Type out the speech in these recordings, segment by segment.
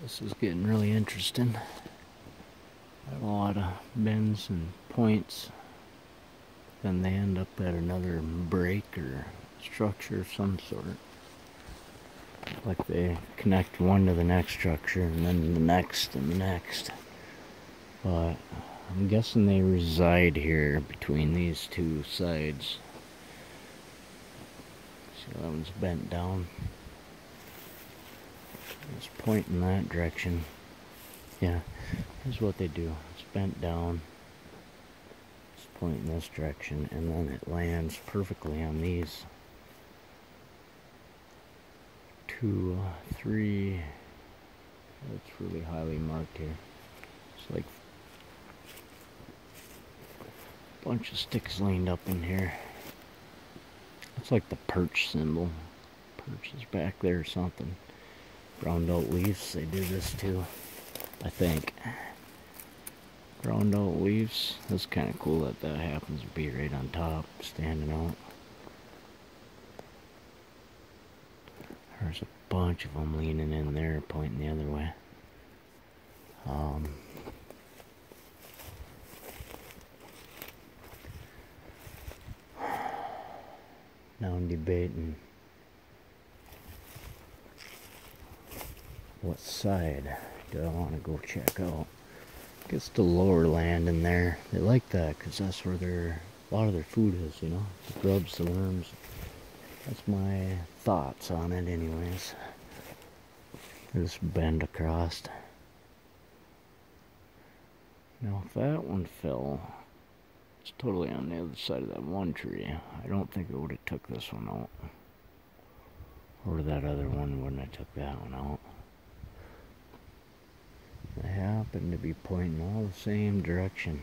This is getting really interesting. I have a lot of bends and points. Then they end up at another break or structure of some sort. Like they connect one to the next structure and then the next and the next. But I'm guessing they reside here between these two sides. See, that one's bent down. It's pointing that direction. Yeah, here's what they do. It's bent down. It's pointing this direction, and then it lands perfectly on these 2, 3. That's really highly marked here. It's like a bunch of sticks lined up in here. It's like the perch symbol. Perch is back there or something. Browned out leaves, they do this too, I think. Browned out leaves. That's kind of cool that that happens to be right on top, standing out. There's a bunch of them leaning in there, pointing the other way. Now I'm debating what side do I want to go check out. I guess the lower land in there. They like that because that's where a lot of their food is, you know. The grubs, the worms. That's my thoughts on it anyways. Just bend across. Now if that one fell, it's totally on the other side of that one tree. I don't think it would have took this one out. Or that other one wouldn't have took that one out. They happen to be pointing all the same direction.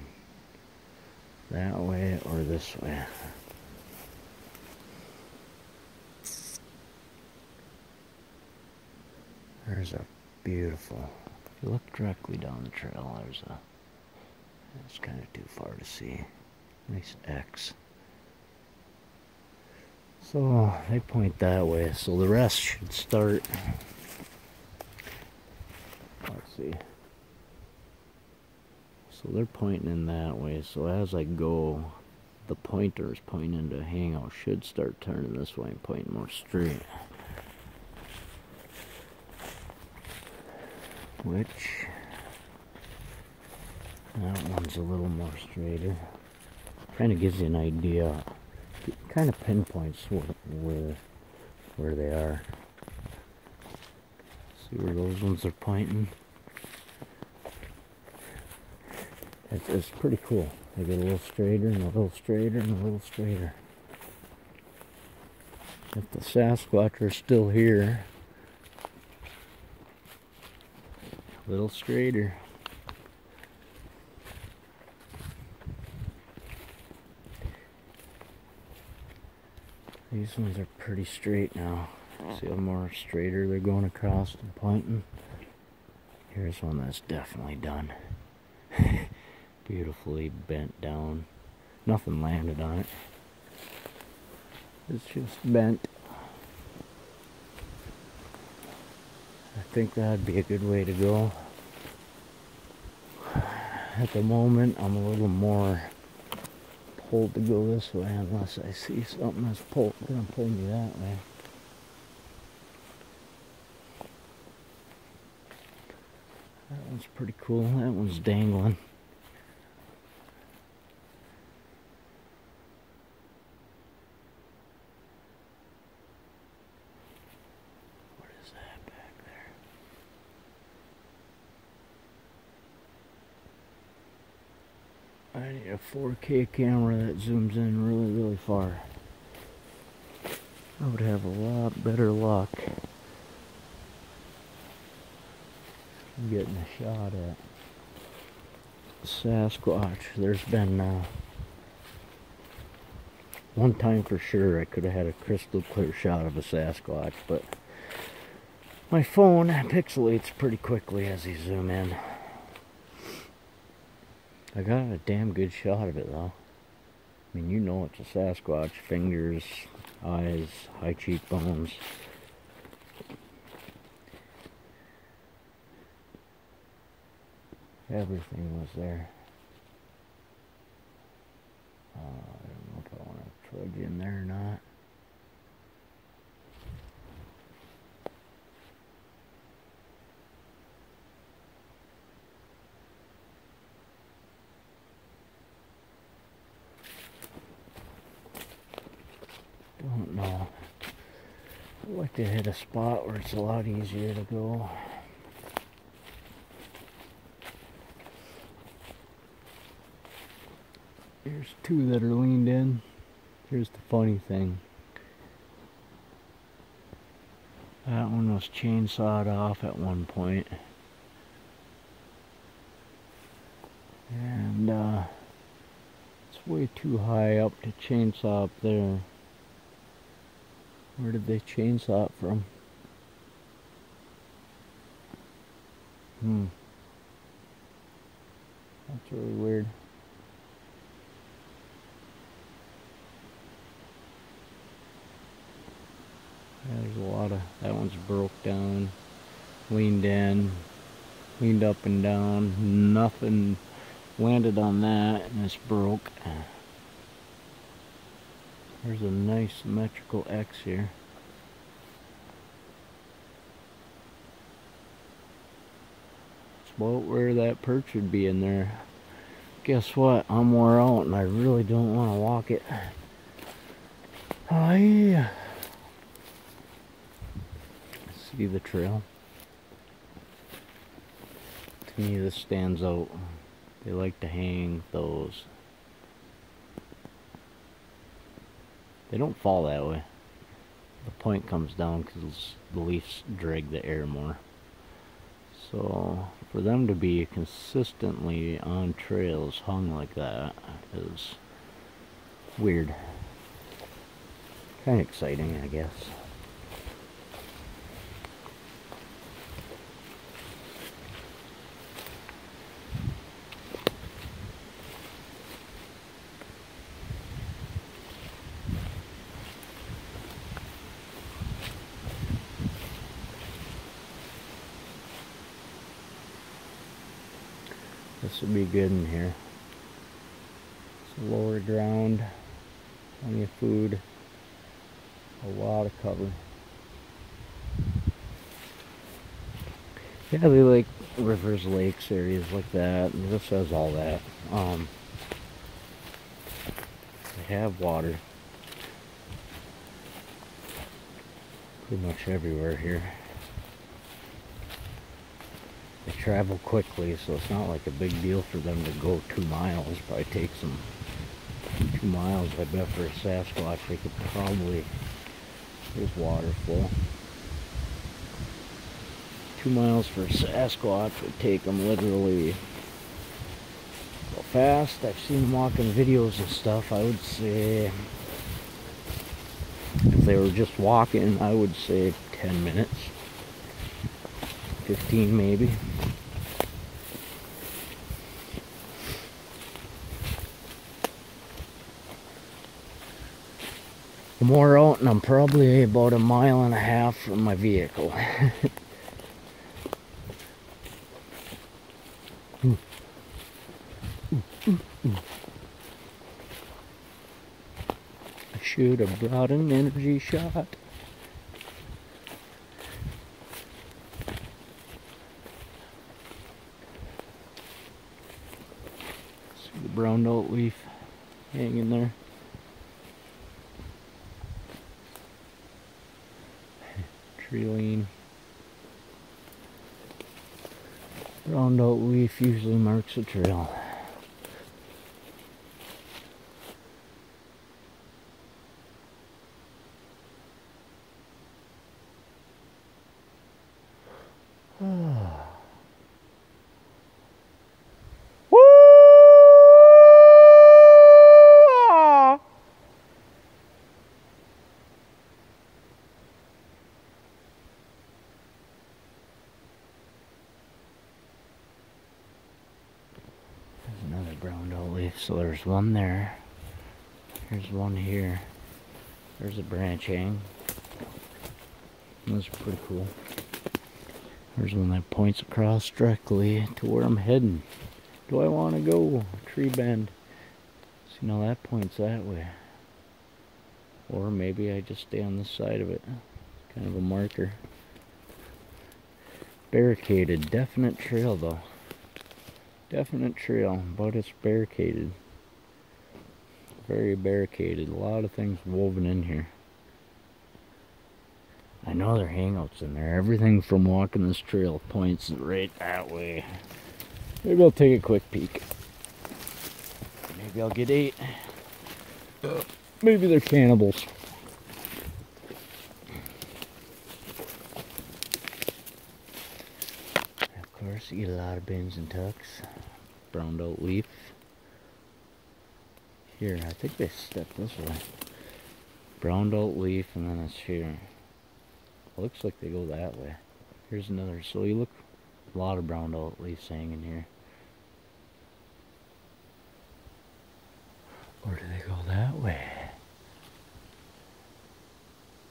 That way or this way. There's a beautiful, if you look directly down the trail, there's a, it's kind of too far to see. Nice X. So they point that way, so the rest should start. Let's see. So they're pointing in that way, so as I go, the pointers pointing to hangout should start turning this way and pointing more straight. Which, that one's a little more straighter. Kind of gives you an idea. It kind of pinpoints where they are. See where those ones are pointing? It's pretty cool. They get a little straighter and a little straighter and a little straighter. If the Sasquatch are still here, a little straighter. These ones are pretty straight now. See how more straighter they're going across and pointing? Here's one that's definitely done. Beautifully bent down. Nothing landed on it. It's just bent. I think that'd be a good way to go. At the moment, I'm a little more pulled to go this way unless I see something that's gonna pull me that way. That one's pretty cool. That one's dangling. What is that back there? I need a 4K camera that zooms in really, really far. I would have a lot better luck getting a shot at Sasquatch. There's been one time for sure I could have had a crystal clear shot of a Sasquatch, but my phone pixelates pretty quickly as you zoom in. I got a damn good shot of it though. I mean, you know it's a Sasquatch. Fingers, eyes, high cheekbones. Everything was there. I don't know if I want to trudge in there or not. Don't know. I'd like to hit a spot where it's a lot easier to go. Here's two that are leaned in. Here's the funny thing. That one was chainsawed off at one point. And it's way too high up to chainsaw up there. Where did they chainsaw it from? That's really weird. Yeah, there's a lot of, that one's broke down, leaned in, leaned up and down, nothing landed on that, and it's broke. There's a nice symmetrical X here. It's about where that perch would be in there. Guess what? I'm wore out and I really don't want to walk it. Oh yeah. See the trail? To me this stands out. They like to hang those. They don't fall that way. The point comes down because the leaves drag the air more. So for them to be consistently on trails hung like that is weird. Kind of exciting, I guess. This would be good in here. It's lower ground, plenty of food, a lot of cover. Yeah, they like rivers, lakes, areas like that, and this has all that. They have water pretty much everywhere here. They travel quickly, so it's not like a big deal for them to go 2 miles. Probably takes them 2 miles. I bet for a Sasquatch they could probably, there's water flow. 2 miles for a Sasquatch would take them literally go fast. I've seen them walking videos and stuff. I would say if they were just walking, I would say 10 minutes. 15 maybe. I'm more out and I'm probably about 1.5 miles from my vehicle. I should have brought an energy shot. The brown oat leaf hanging there. Tree lean. Brown oat leaf usually marks a trail. Another brown oat leaf. So there's one there. There's one here. There's a branch hang. That's pretty cool. There's one that points across directly to where I'm heading. Do I want to go? Tree bend. See, now that points that way. Or maybe I just stay on this side of it. Kind of a marker. Barricaded. Definite trail though. Definite trail, but it's barricaded. Very barricaded. A lot of things woven in here. I know there are hangouts in there. Everything from walking this trail points right that way. Maybe I'll take a quick peek. Maybe I'll get 8. Maybe they're cannibals. Of course, eat a lot of bins and tucks. Browned out leaf. Here, I think they step this way. Browned out leaf, and then it's here. Looks like they go that way. Here's another. So you look, a lot of browned out leaves hanging here. Or do they go that way?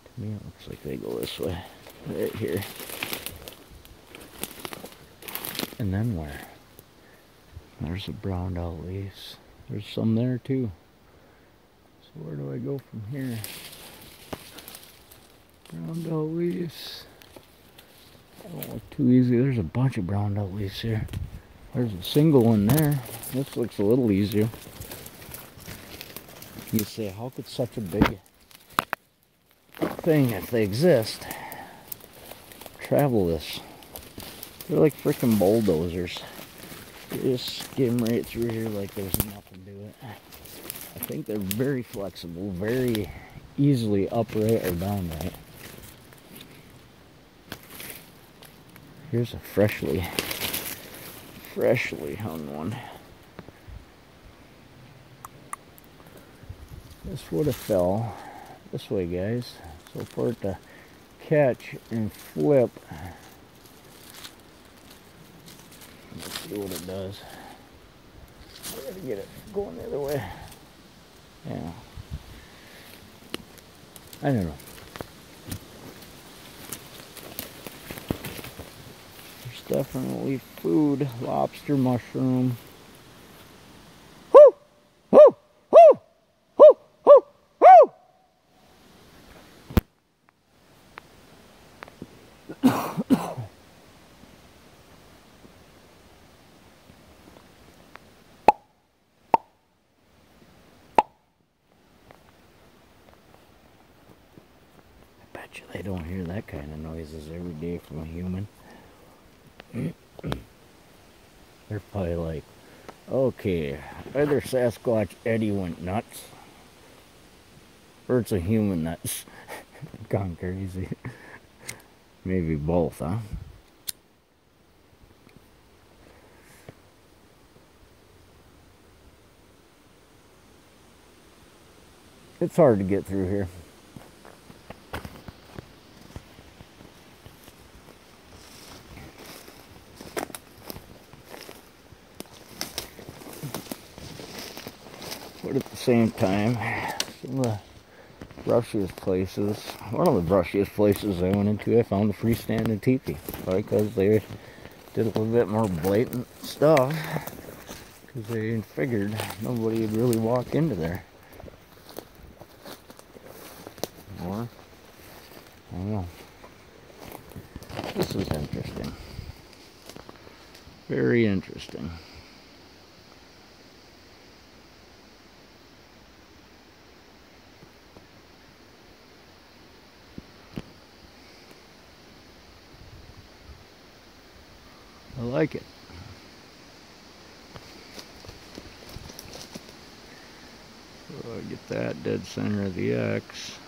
To me, it looks like they go this way. Right here. And then where? There's the browned out leaves. There's some there too. So where do I go from here? Browned out leaves. That won't look too easy. There's a bunch of browned out leaves here. There's a single one there. This looks a little easier. You say, how could such a big thing, if they exist, travel this? They're like freaking bulldozers. They just skim right through here like there's nothing to it. I think they're very flexible, very easily upright or downright. Here's a freshly hung one. This would have fell this way, guys. So for it to catch and flip, let's see what it does. I gotta get it going the other way. Yeah. I don't know. There's definitely food. Lobster, mushroom. Woo! Woo! Woo! Woo! Woo! Woo! They don't hear that kind of noises every day from a human. They're probably like, okay, either Sasquatch Eddie went nuts, or it's a human that's gone crazy. Maybe both, huh? It's hard to get through here. But at the same time, some of the brushiest places, one of the brushiest places I went into, I found a freestanding teepee. Because they did a little bit more blatant stuff. Because they figured nobody would really walk into there. Or, I don't know. This is interesting. Very interesting. I like it. So I get that dead center of the X.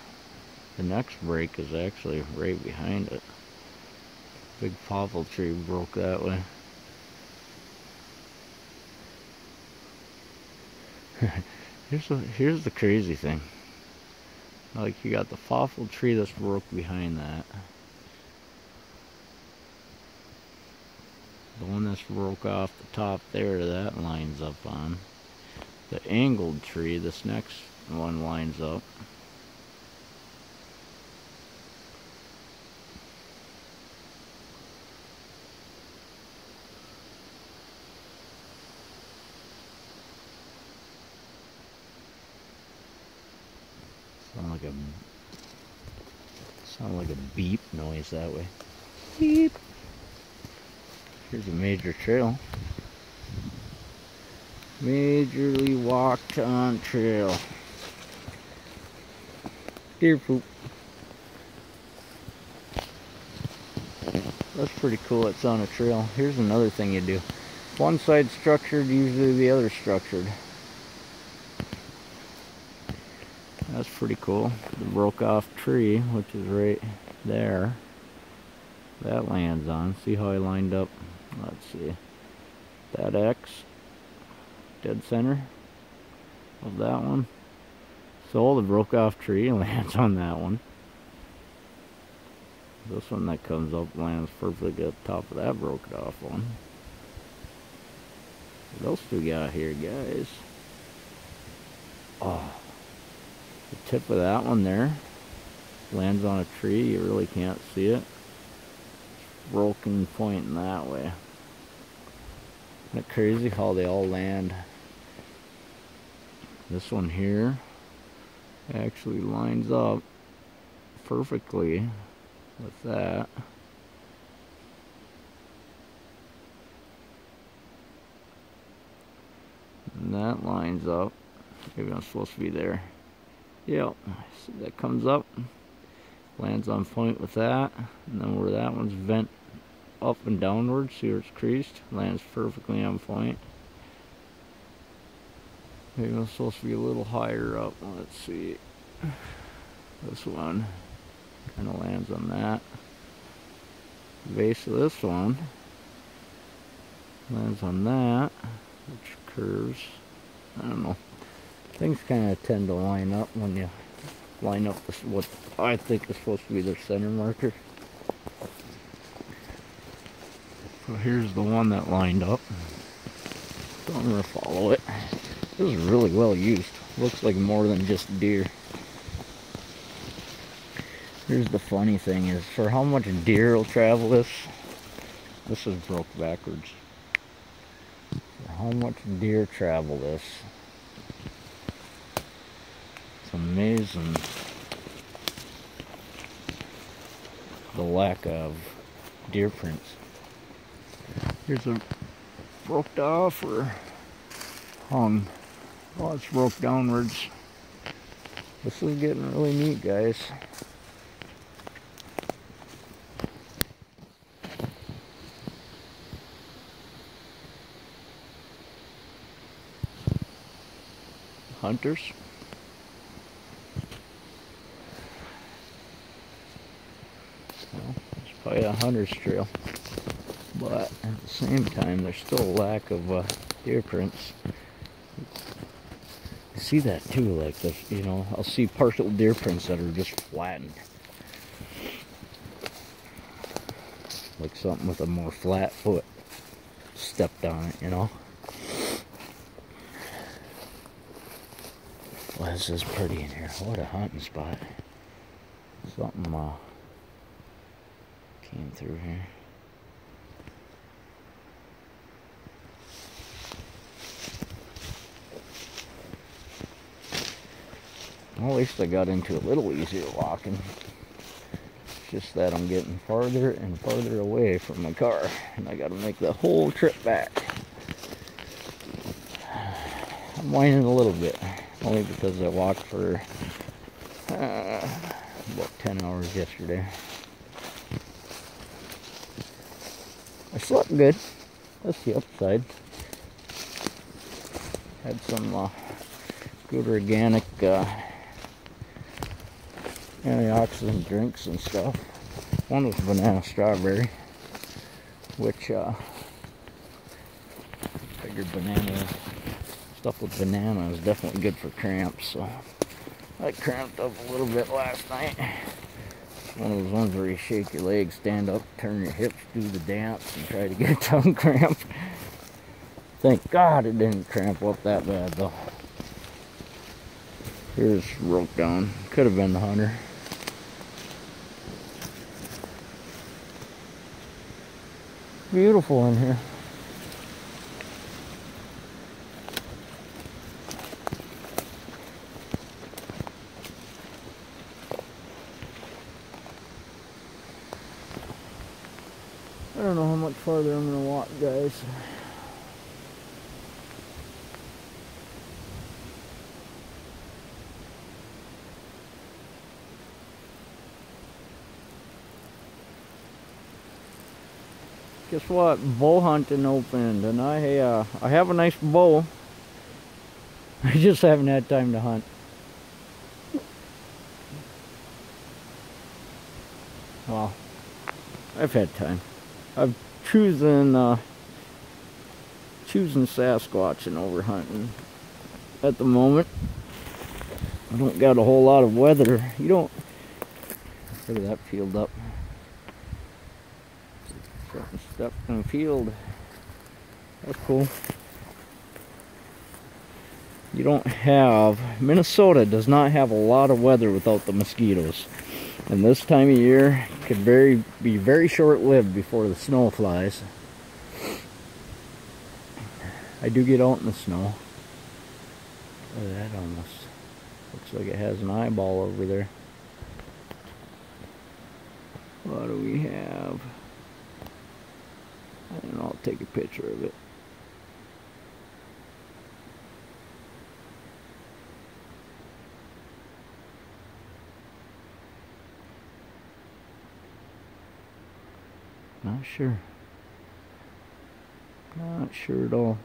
The next break is actually right behind it. Big popple tree broke that way. Here's the crazy thing. Like, you got the fossil tree that's broke behind that. The one that's broke off the top there, that lines up on. The angled tree, this next one lines up. Sound like a beep noise that way. Beep. Here's a major trail. Majorly walked on trail. Deer poop. That's pretty cool. It's on a trail. Here's another thing you do. One side structured, usually the other structured. That's pretty cool. The broke off tree, which is right there, that lands on. See how I lined up? Let's see. That X, dead center of that one. So the broke off tree lands on that one. This one that comes up lands perfectly at the top of that broken off one. What else do we got here, guys? Oh, the tip of that one there lands on a tree. You really can't see it. It's broken pointing that way. Isn't it crazy how they all land? This one here actually lines up perfectly with that. And that lines up. Maybe I'm supposed to be there. Yep. So that comes up, lands on point with that, and then where that one's bent up and downward, see where it's creased, lands perfectly on point. Maybe I'm supposed to be a little higher up. Let's see. This one kind of lands on that. The base of this one lands on that, which curves. I don't know. Things kind of tend to line up when you line up this, what I think is supposed to be their center marker. So here's the one that lined up. So I'm going to follow it. This is really well used. Looks like more than just deer. Here's the funny thing is, for how much deer will travel this is broke backwards. For how much deer travel this. It's amazing the lack of deer prints. Here's a broke off or hung. Oh, it's broke downwards. This is getting really neat, guys. Hunters. Well, it's probably a hunter's trail, but at the same time there's still a lack of deer prints. I see that too, like this, you know, I'll see partial deer prints that are just flattened, like something with a more flat foot stepped on it, you know. Well, this is pretty in here. What a hunting spot. Something came through here. Well, at least I got into a little easier walking. It's just that I'm getting farther and farther away from my car, and I got to make the whole trip back. I'm whining a little bit. Only because I walked for about 10 hours yesterday. I slept good. That's the upside. Had some good organic antioxidant drinks and stuff. One was banana strawberry, which figured banana stuff with banana is definitely good for cramps, so I cramped up a little bit last night. It's one of those ones where you shake your legs, stand up, turn your hips, do the dance, and try to get a tongue cramp. Thank God it didn't cramp up that bad though. Here's broke down. Could have been the hunter. Beautiful in here. don't know how much farther I'm gonna walk, guys. Guess what? Bow hunting opened, and I have a nice bow. I just haven't had time to hunt. Well, I've had time. I've choosing Sasquatching over hunting at the moment. I don't got a whole lot of weather. You don't. Look at that field up. Something stuck in the field. That's cool. You don't have, Minnesota does not have a lot of weather without the mosquitoes. And this time of year could be very short-lived before the snow flies. I do get out in the snow. Look at that, almost looks like it has an eyeball over there. What do we have? And I'll take a picture of it. Not sure. Not sure at all.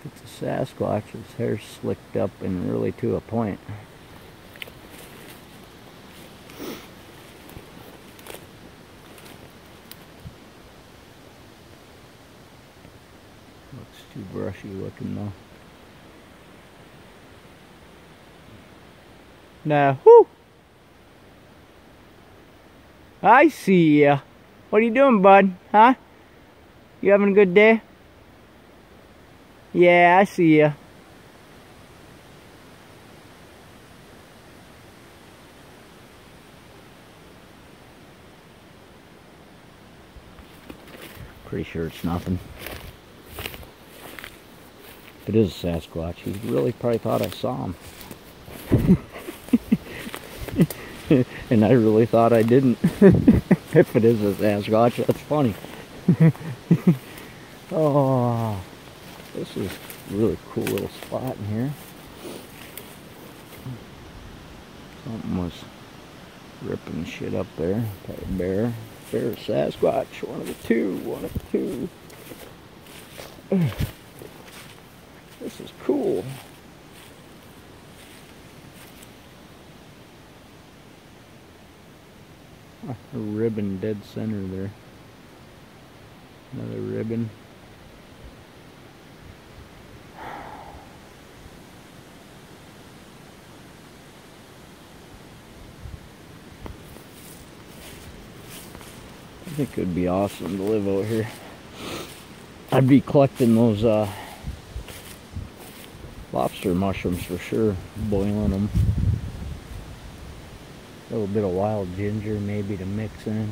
If it's a Sasquatch, his hair's slicked up and really to a point. Looks too brushy looking though. Now, whoo! I see ya. What are you doing, bud? Huh? You having a good day? Yeah, I see ya. Pretty sure it's nothing. If it is a Sasquatch, he really probably thought I saw him. And I really thought I didn't. If it is a Sasquatch, that's funny. Oh, this is a really cool little spot in here. Something was ripping shit up there. Probably bear. Bear or Sasquatch. One of the two. One of the two. This is cool. A ribbon dead center there. Another ribbon. I think it would be awesome to live out here. I'd be collecting those lobster mushrooms for sure, boiling them. A little bit of wild ginger maybe to mix in.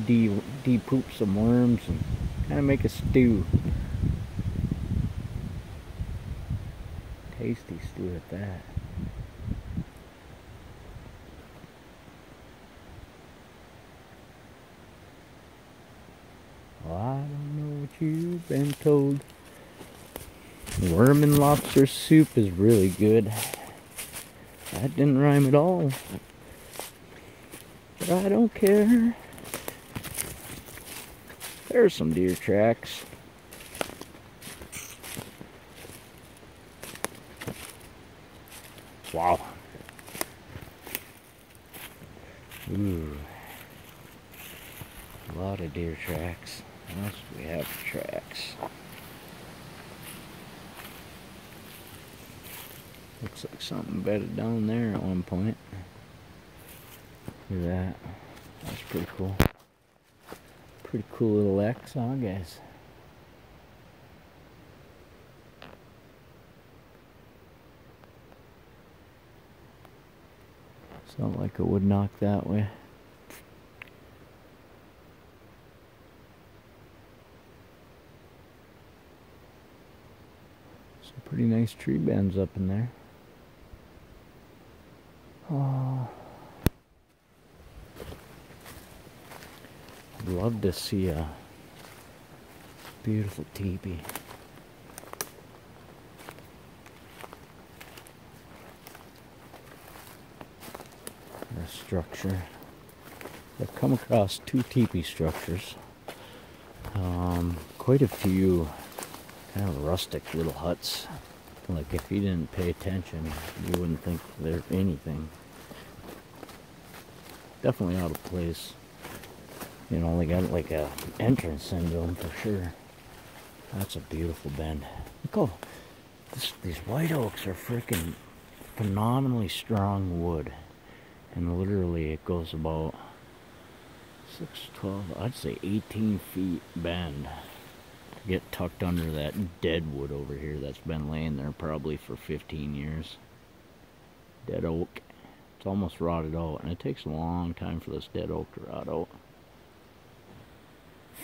De-poop some worms and kind of make a stew. Tasty stew at that. Well, I don't know what you've been told. Worm and lobster soup is really good. That didn't rhyme at all. But I don't care. There's some deer tracks. Wow. Ooh. A lot of deer tracks. What else do we have for tracks? Looks like something bedded down there at one point. Look at that. That's pretty cool. Pretty cool little X, huh, guys? Sound like it would knock that way. Pretty nice tree bends up in there. Oh, I'd love to see a beautiful teepee. A structure. I've come across 2 teepee structures. Quite a few kind of rustic little huts. Like if you didn't pay attention, you wouldn't think they're anything. Definitely out of place. You know, they got like a entrance into them for sure. That's a beautiful bend. Look how these white oaks are freaking phenomenally strong wood. And literally it goes about 6, 12, I'd say 18 feet bend. Get tucked under that dead wood over here that's been laying there probably for 15 years. Dead oak. It's almost rotted out, and it takes a long time for this dead oak to rot out.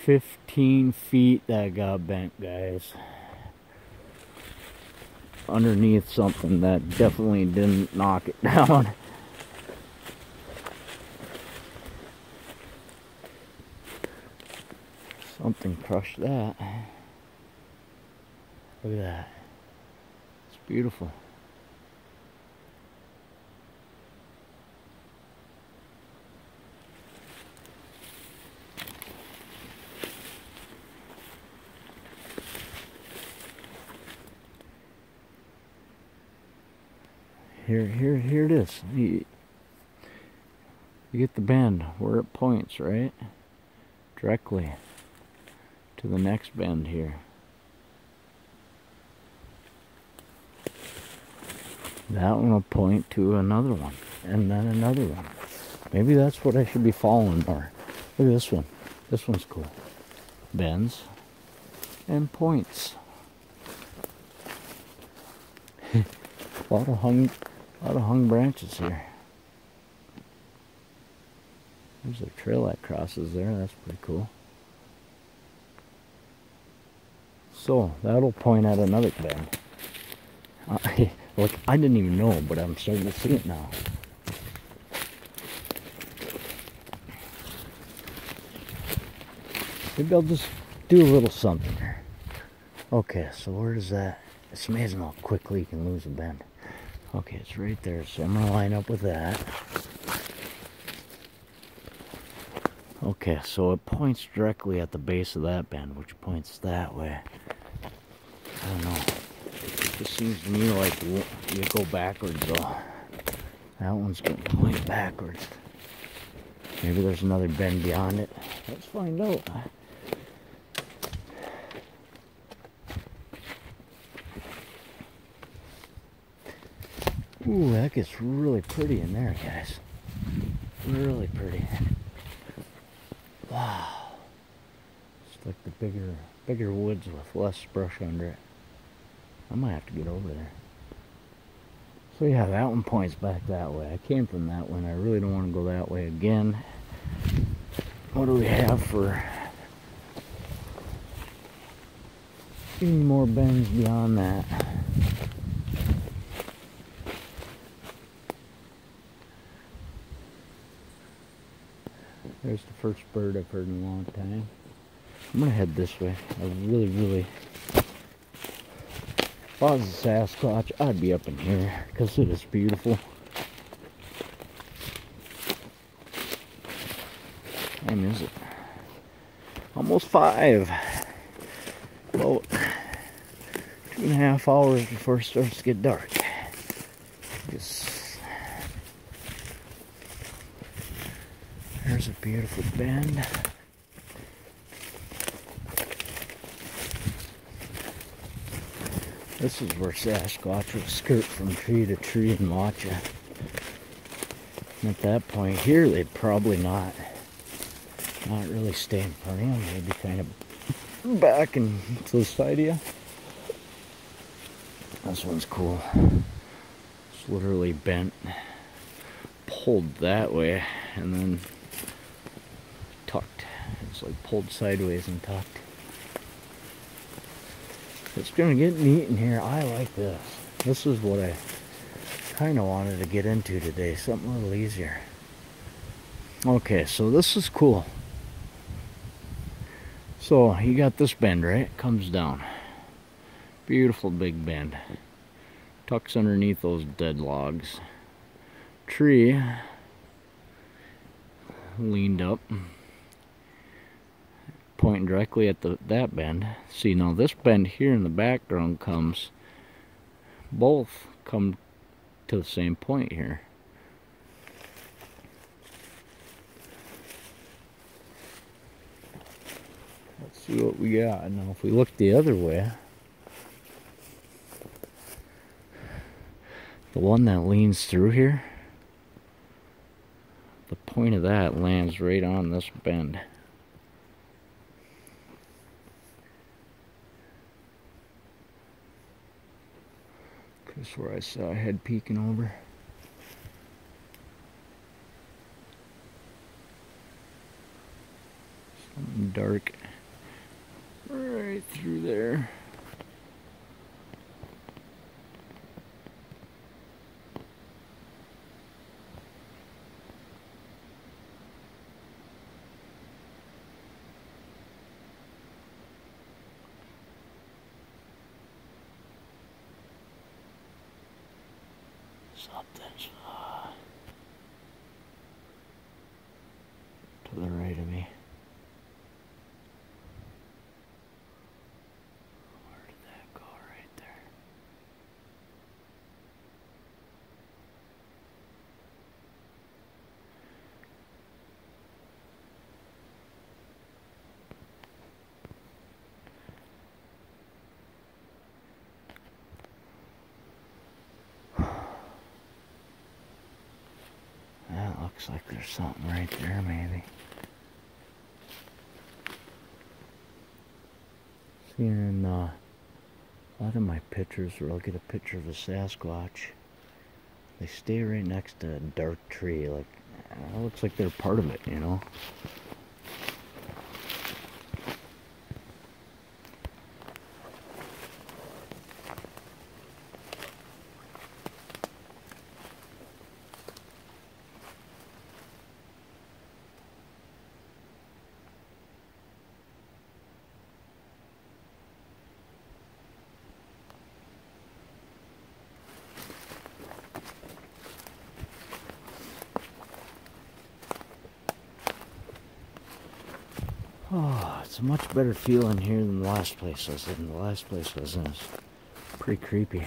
15 feet that got bent, guys. Underneath something that definitely didn't knock it down. Something crushed that. Look at that. It's beautiful. Here it is. You get the bend where it points, right? Directly to the next bend here. That one will point to another one, and then another one. Maybe that's what I should be following more. Look at this one. This one's cool. Bends and points. A lot of hung branches here. There's a trail that crosses there. That's pretty cool. So that'll point at another bend. Look, I didn't even know, but I'm starting to see it now. Maybe I'll just do a little something here. Okay, so where is that? It's amazing how quickly you can lose a bend. Okay, it's right there, so I'm going to line up with that. Okay, so it points directly at the base of that bend, which points that way. I don't know. It just seems to me like you go backwards though. That one's going to point backwards. Maybe there's another bend beyond it. Let's find out. Ooh, that gets really pretty in there, guys. Really pretty. Wow. It's like the bigger woods with less brush under it. I might have to get over there. So yeah, that one points back that way. I came from that one. I really don't want to go that way again. What do we have for any more bends beyond that? There's the first bird I've heard in a long time. I'm gonna head this way. I really, if I was a Sasquatch, I'd be up in here because it is beautiful. What time is it? Almost 5. About 2.5 hours before it starts to get dark. There's a beautiful bend. This is where Sasquatch would skirt from tree to tree and watch you. And at that point here, they'd probably not really stay in front of you. They'd be kind of back and to the side of you. This one's cool. It's literally bent, pulled that way, and then tucked. It's like pulled sideways and tucked. It's gonna get neat in here. I like this. This is what I kind of wanted to get into today. Something a little easier. Okay, so this is cool. So you got this bend, right? Comes down. Beautiful big bend. Tucks underneath those dead logs. Tree leaned up, pointing directly at that bend. See, now this bend here in the background both come to the same point here. Let's see what we got. Now if we look the other way, the one that leans through here, the point of that lands right on this bend. That's where I saw a head peeking over. Something dark right through there. Something's to the right of me. Where did that go? Right there. That looks like there's something right there, maybe. See, in a lot of my pictures where I'll get a picture of a Sasquatch, they stay right next to a dark tree. Like, it looks like they're part of it, you know? Oh, it's a much better feeling here than the last place I was in. The last place I was in was pretty creepy. I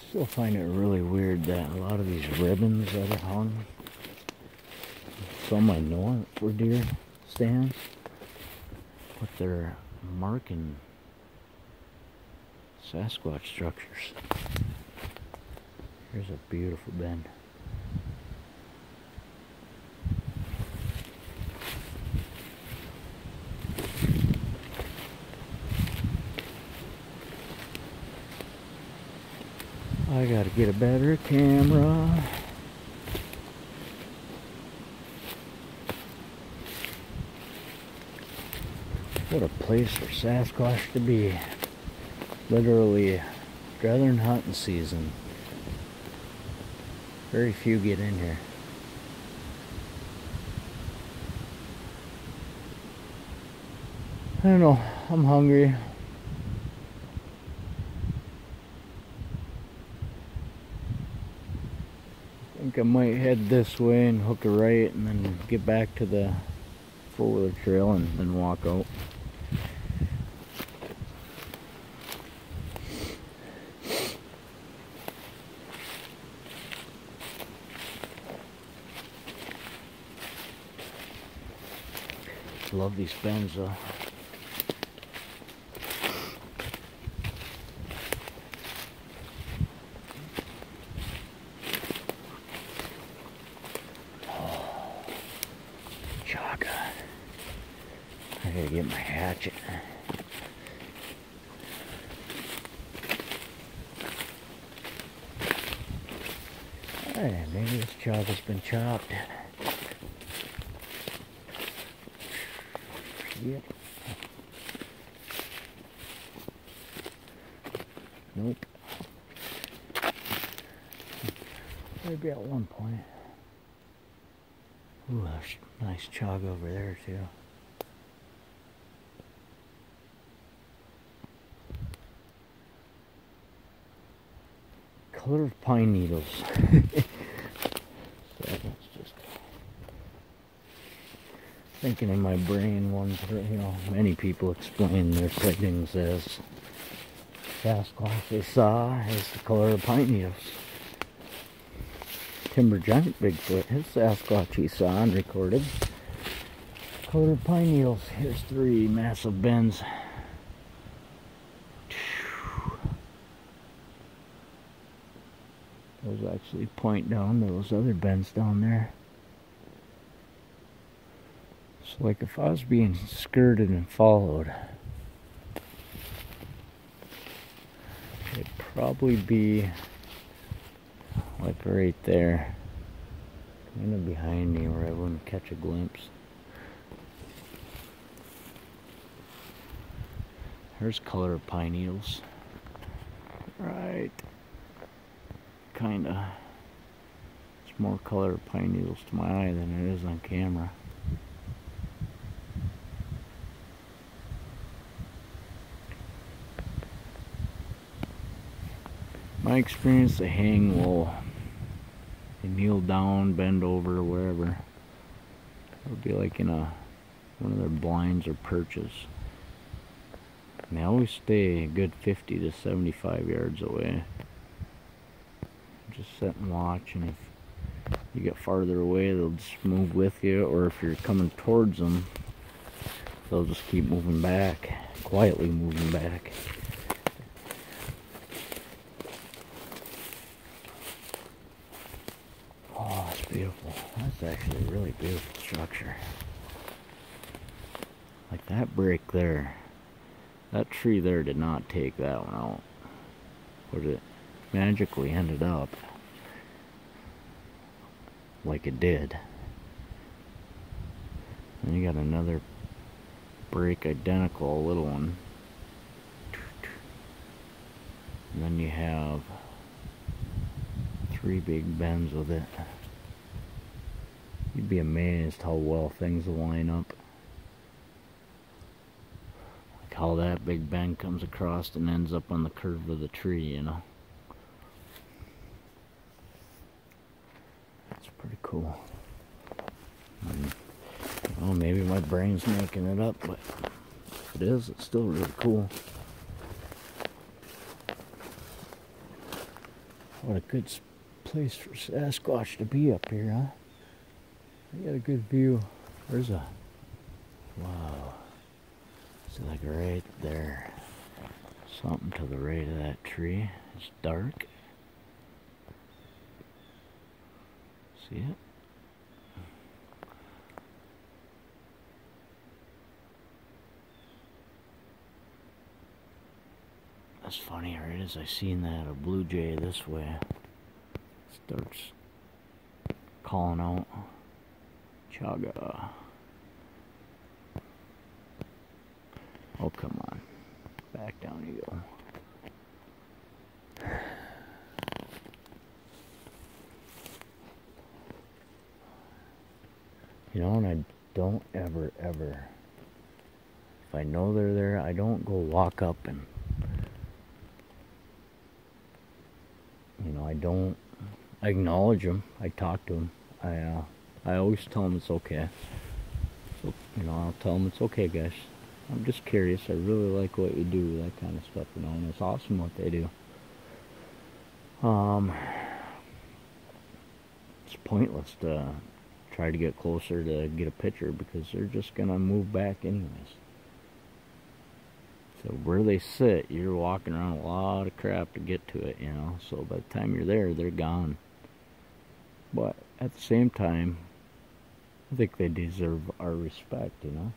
still find it really weird that a lot of these ribbons that are hung, some I know for deer stands, but they're marking Sasquatch structures. Here's a beautiful bend. I gotta get a better camera. What a place for Sasquatch to be. Literally, rather than hunting season, very few get in here. I don't know, I'm hungry. I think I might head this way and hook a right and then get back to the four-wheeler trail and then walk out. Love these bends though. Oh, shotgun. I gotta get my hatchet. Hey, maybe this chog has been chopped. Yep. Nope. Maybe at one point. Ooh, there's a nice chog over there too. Color of pine needles. So that's just thinking in my brain. Many people explain their sightings as Sasquatch they saw as the color of pine needles. Timber giant Bigfoot, his Sasquatch he saw and recorded. Color of pine needles. Here's 3 massive bends. Those actually point down to those other bends down there. So like if I was being skirted and followed, it'd probably be like right there, kind of behind me where I wouldn't catch a glimpse. There's color of pine needles. Right. Kinda. It's more color of pine needles to my eye than it is on camera. My experience, they hang low. They kneel down, bend over, wherever. It would be like in one of their blinds or perches. And they always stay a good 50 to 75 yards away. Just sit and watch, and if you get farther away, they'll just move with you, or if you're coming towards them, they'll just keep moving back, quietly moving back. Oh, that's beautiful. That's actually a really beautiful structure. Like that break there, that tree there did not take that one out, but it magically ended up like it did. Then you got another break identical, a little one. And then you have 3 big bends with it. You'd be amazed how well things line up. Like how that big bend comes across and ends up on the curve of the tree, you know. Pretty cool. Well, maybe my brain's making it up, but if it is, it's still really cool. What a good place for Sasquatch to be up here, huh? I got a good view. There's a... Wow. It's like right there. Something to the right of that tree. It's dark. See it? That's funny, right as I seen that, a blue jay this way starts calling out, chaga. Oh, come on. Back down you go. You know, and I don't ever, if I know they're there, I don't go walk up and, you know, I acknowledge them, I talk to them, I always tell them it's okay. So, you know, I'll tell them it's okay, guys. I'm just curious, I really like what you do, that kind of stuff, you know, and it's awesome what they do. It's pointless to try to get closer to get a picture because they're just gonna move back anyways. So where they sit, you're walking around a lot of crap to get to it, you know. So by the time you're there, they're gone. But at the same time, I think they deserve our respect, you know.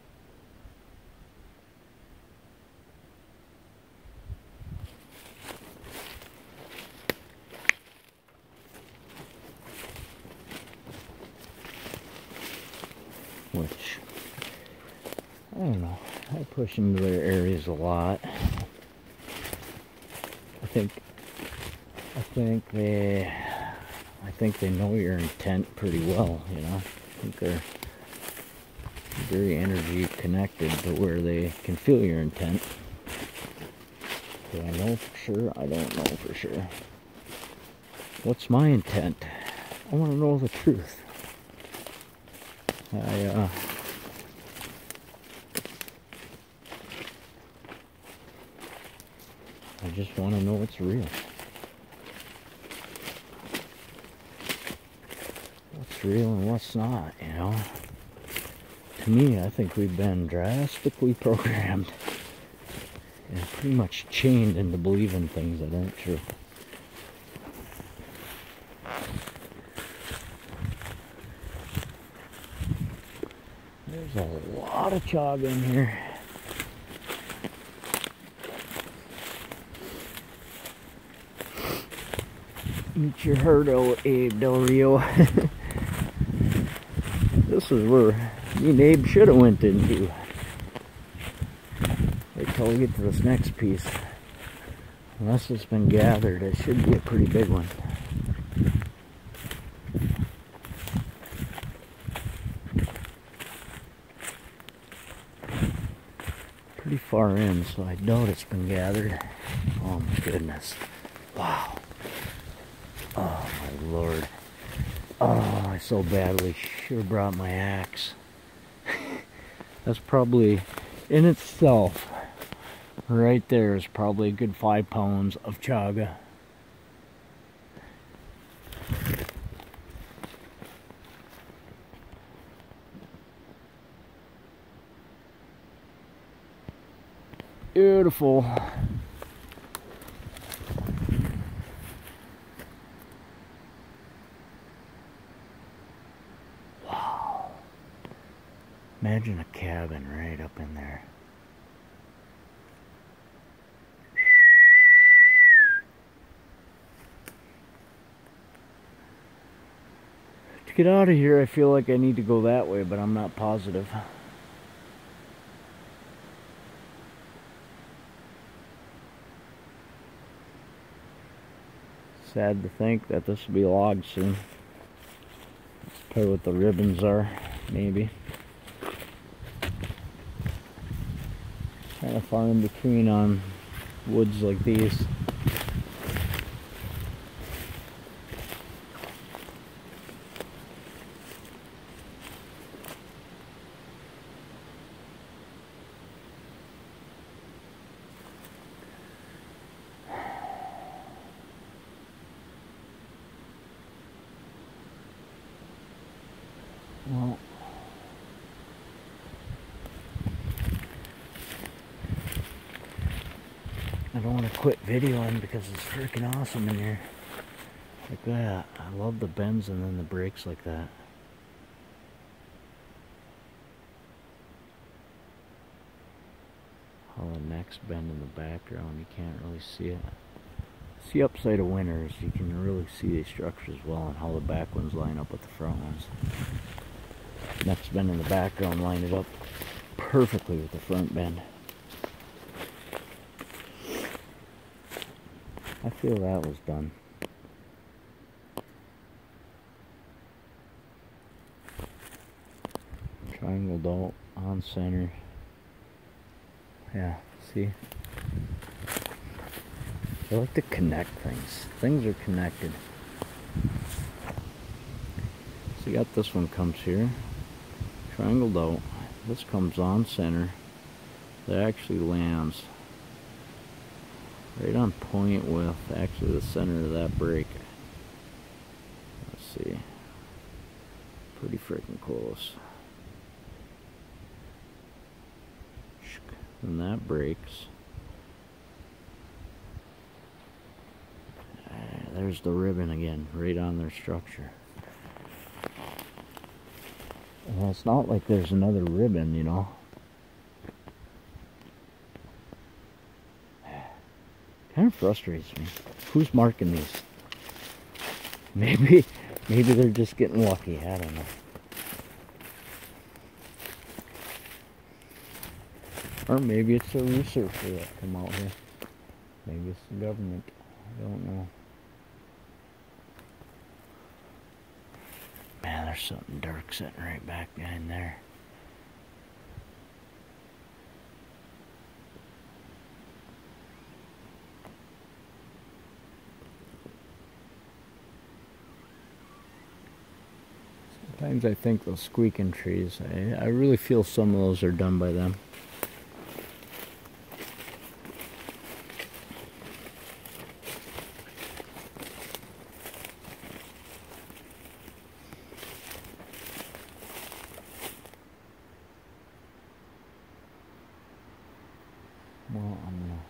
which, I don't know, I push into their areas a lot. I think they know your intent pretty well, you know. I think they're very energy connected to where they can feel your intent. Do I know for sure? I don't know for sure. What's my intent? I want to know the truth. I just want to know what's real. What's real and what's not, you know? To me, I think we've been drastically programmed and pretty much chained into believing things that aren't true. There's a lot of chaga in here. Meet your herd, Abe Del Rio. This is where me and Abe should have went into. Wait till we get to this next piece. Unless it's been gathered, it should be a pretty big one. Pretty far in, so I doubt it's been gathered. Oh my goodness. Wow. Oh my Lord. Oh, I so badly should have brought my axe. That's probably, in itself, right there is probably a good 5 pounds of chaga. Beautiful. Wow. Imagine a cabin right up in there. To get out of here, I feel like I need to go that way, but I'm not positive. Sad to think that this will be logged soon. That's probably what the ribbons are, maybe. Kind of far in between on woods like these. Well, I don't want to quit videoing because it's freaking awesome in here. Like that. I love the bends and then the breaks like that. How the neck's bend in the background, you can't really see it. See upside of winters, you can really see these structures well and how the back ones line up with the front ones. Neck's bend in the background lined it up perfectly with the front bend. I feel that was done. Triangle dot on center. Yeah, see? I like to connect things. Things are connected. So you got this one comes here. Triangle dot. This comes on center. That actually lands right on point with actually the center of that break. Let's see. Pretty freaking close. And that breaks. There's the ribbon again, right on their structure. And it's not like there's another ribbon, you know. Kind of frustrates me. Who's marking these? Maybe they're just getting lucky. I don't know. Or maybe it's a researcher that come out here. Maybe it's the government. I don't know. Man, there's something dark sitting right back behind there. Sometimes I think those squeaking trees, I really feel some of those are done by them. Well, I'm gonna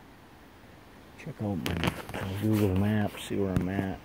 check out my Google Maps, see where I'm at.